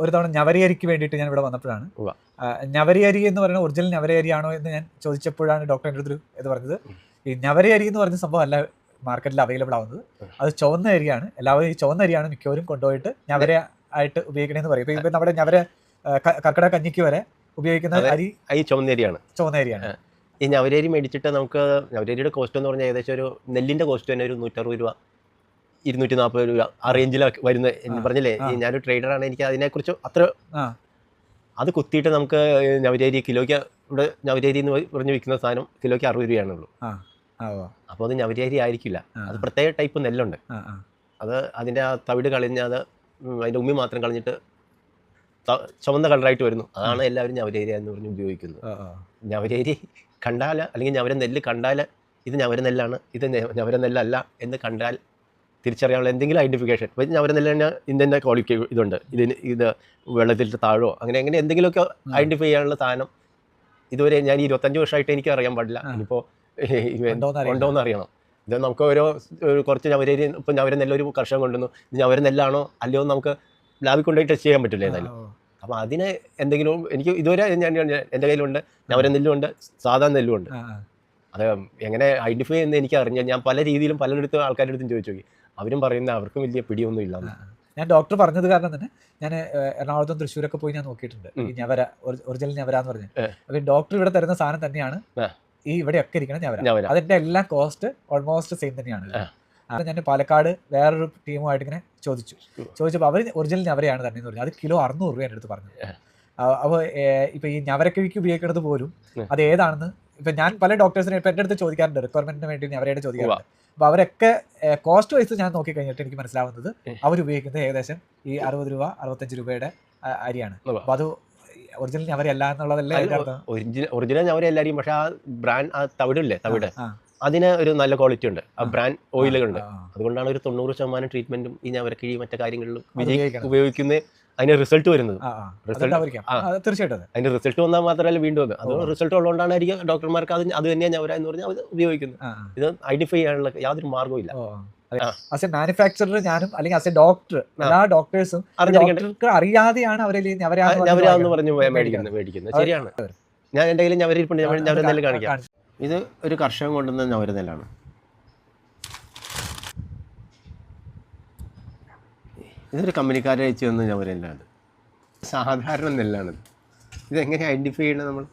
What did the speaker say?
ഒരു തവണ ഞവരയരിക്ക് വേണ്ടിയിട്ട് ഞാൻ ഇവിടെ വന്നപ്പോഴാണ് ഞവരയരി എന്ന് പറയുന്ന ഒറിജിനൽ ഞവരയരി ആണോ എന്ന് ഞാൻ ചോദിച്ചപ്പോഴാണ് ഡോക്ടർ എൻ്റെ അടുത്ത് ഇത് പറഞ്ഞത്. ഈ ഞവരയരി എന്ന് പറഞ്ഞ സംഭവം അല്ല മാർക്കറ്റിൽ അവൈലബിൾ ആവുന്നത്, അത് ചുവന്ന അരിയാണ്. എല്ലാവരും ഈ ചുവന്ന അരിയാണ് മിക്കവരും കൊണ്ടുപോയിട്ട് ഞവര ആയിട്ട് ഉപയോഗിക്കണമെന്ന് പറയും. ഇപ്പം നമ്മുടെ ഞവര കർക്കിടക കഞ്ഞിക്ക് വരെ ഉപയോഗിക്കുന്ന അരി ചുവന്ന അരിയാണ്. ഈ ഞവരരി മേടിച്ചിട്ട് നമുക്ക് ഞവരരിയുടെ കോസ്റ്റ് എന്ന് പറഞ്ഞാൽ ഏകദേശം ഒരു നെല്ലിന്റെ കോസ്റ്റ് തന്നെ ഒരു 160 രൂപ 240 രൂപ ആ റേഞ്ചിലൊക്കെ വരുന്ന പറഞ്ഞില്ലേ. ഞാനൊരു ട്രേഡറാണ്, എനിക്ക് അതിനെക്കുറിച്ച് അത്ര അത് കുത്തിയിട്ട് നമുക്ക് ഞവരരി കിലോയ്ക്ക് ഇവിടെ ഞവരരി എന്ന് പറഞ്ഞ് വിൽക്കുന്ന സാധനം കിലോയ്ക്ക് 60 രൂപയാണുള്ളൂ. അപ്പോൾ അത് ഞവരരി ആയിരിക്കില്ല, അത് പ്രത്യേക ടൈപ്പ് നെല്ലുണ്ട്. അത് അതിൻ്റെ ആ തവിട് കളഞ്ഞ് അത് അതിൻ്റെ ഉമ്മി മാത്രം കളഞ്ഞിട്ട് ചുവന്ന കളറായിട്ട് വരുന്നു. അതാണ് എല്ലാവരും ഞവരരി എന്ന് പറഞ്ഞ് ഉപയോഗിക്കുന്നത്. ഞവരരി കണ്ടാൽ അല്ലെങ്കിൽ ഞവര നെല്ല് കണ്ടാൽ ഇത് ഞവര നെല്ലാണ്, ഇത് ഞവര നെല്ലല്ല എന്ന് കണ്ടാൽ തിരിച്ചറിയാനുള്ള എന്തെങ്കിലും ഐഡൻറ്റിഫിക്കേഷൻ. ഇപ്പോൾ ഞവര നെല്ല് തന്നെ ഇതിൻ്റെ ക്വാളിറ്റി ഇതുണ്ട്, ഇത് വെള്ളത്തിൽ താഴോ അങ്ങനെ എന്തെങ്കിലുമൊക്കെ ഐഡൻറ്റിഫൈ ചെയ്യാനുള്ള സാധനം ഇതുവരെ ഞാൻ 25 വർഷമായിട്ട് എനിക്ക് അറിയാൻ പാടില്ല. ഇനിയിപ്പോൾ ഉണ്ടോയെന്ന് അറിയണം. ഇത് നമുക്ക് കുറച്ച് ഞവരരി ഇപ്പോൾ ഞവര നെല്ലൊരു കർഷകൻ കൊണ്ടുവന്നു, ഇത് ഞവര നെല്ലാണോ അല്ലയോ നമുക്ക് ലാബിൽ കൊണ്ടുപോയി ടെസ്റ്റ് ചെയ്യാൻ പറ്റില്ല ഏതായാലും. അപ്പോൾ അതിന് എന്തെങ്കിലും എനിക്ക് ഇതുവരെ എൻ്റെ കയ്യിലുണ്ട് ഞവര നെല്ലുമുണ്ട് സാധാ നെല്ലുമുണ്ട്. അത് എങ്ങനെ ഐഡൻറ്റിഫൈ ചെയ്യുന്നത് എനിക്ക് അറിഞ്ഞാൽ ഞാൻ പല രീതിയിലും പലയിടത്തും ആൾക്കാരുടെ അടുത്തും ചോദിച്ചു നോക്കി, അവരും പറയുന്നത് അവർക്കും വലിയ പിടിയൊന്നും ഇല്ല. ഞാൻ ഡോക്ടർ പറഞ്ഞത് കാരണം തന്നെ ഞാൻ എറണാകുളത്തും തൃശ്ശൂരൊക്കെ പോയി ഞാൻ നോക്കിയിട്ടുണ്ട് ഈ ഞവര ഒറിജിനൽ ഞവര എന്ന് പറഞ്ഞത്. അപ്പം ഡോക്ടർ ഇവിടെ തരുന്ന സാധനം തന്നെയാണ് ഈ ഇവിടെയൊക്കെ ഇരിക്കണം ഞവര. അതിന്റെ എല്ലാം കോസ്റ്റ് ഓൾമോസ്റ്റ് സെയിം തന്നെയാണ്. അത് ഞാൻ പാലക്കാട് വേറൊരു ടീമുമായിട്ട് ഇങ്ങനെ ചോദിച്ചപ്പോൾ അവർ ഒറിജിനൽ ഞവരയാണ് തന്നെ എന്ന് പറഞ്ഞു. അത് കിലോ 600 രൂപ എൻ്റെ അടുത്ത് പറഞ്ഞത്. അപ്പോൾ ഇപ്പൊ ഈ ഞവരക്കിഴിക്ക് ഉപയോഗിക്കുന്നത് പോലും അത് ഏതാണെന്ന് ഇപ്പൊ ഞാൻ പല ഡോക്ടേഴ്സിനെ ഇപ്പൊ എൻ്റെ അടുത്ത് ചോദിക്കാറുണ്ട്, റിക്വയർമെന്റിന് വേണ്ടി ഞവരയുടെ ചോദിക്കാറുണ്ട്. അപ്പൊ അവരൊക്കെ കോസ്റ്റ് വൈസ് ഞാൻ നോക്കി കഴിഞ്ഞിട്ട് എനിക്ക് മനസ്സിലാവുന്നത് അവരുപയോഗിക്കുന്നത് ഏകദേശം ഈ 60 രൂപ 65 രൂപയുടെ അരിയാണ്. അപ്പൊ അത് ഒറിജിനൽ ഞവരയല്ല എന്നുള്ളതല്ലേ ഒറിജിനൽ ഞവരയല്ലായിരിക്കും. പക്ഷെ ആ ബ്രാൻഡ് ആ തവിടില്ലേ, തവിട് അതിന് ഒരു നല്ല ക്വാളിറ്റി ഉണ്ട്, ആ ബ്രാൻഡ് ഓയിലുകളുണ്ട്. അതുകൊണ്ടാണ് ഒരു 90% ട്രീറ്റ്മെന്റും ഈ ഞവരക്കിഴി മറ്റു കാര്യങ്ങളിലും ഉപയോഗിക്കുന്നത്. അതിന് റിസൾട്ട് വരുന്നത് തീർച്ചയായിട്ടും അതിന്റെ റിസൾട്ട് വന്നാൽ മാത്രമല്ല വീണ്ടും അത് റിസൾട്ട് ഉള്ളതുകൊണ്ടാണ് ഡോക്ടർമാർക്ക് അത് തന്നെയാണ് ഞവര എന്ന് പറഞ്ഞാൽ അത് ഉപയോഗിക്കുന്നത്. ഇത് ഐഡന്റിഫൈ ചെയ്യാനുള്ള യാതൊരു മാർഗ്ഗവും ഇല്ല. ആസ് എ മാനുഫാക്ചറർ ഞാനും അല്ലെങ്കിൽ ആസ് എ ഡോക്ടർ എല്ലാ ഡോക്ടേഴ്സും അറിയാതെയാണ് അവരെ ഞവരാന്ന് പറഞ്ഞു മേടിക്കുന്നത്. ശരിയാണ്. ഞാൻ എൻ്റെ കയ്യിൽ ഞവരിപ്പുണ്ട്, ഞവര നെല്ല് കാണിക്കാം. ഇത് ഒരു കർഷകൻ കൊണ്ടുവന്ന ഞവര നെല്ലാണ്. ഇതൊരു കമ്പനിക്കാരെ അയച്ചു തന്ന ഞവര നെല്ലാണ്, സാധാരണ നെല്ലാണിത്. ഇതെങ്ങനെ ഐഡൻറ്റിഫൈ ചെയ്യണം നമ്മൾ?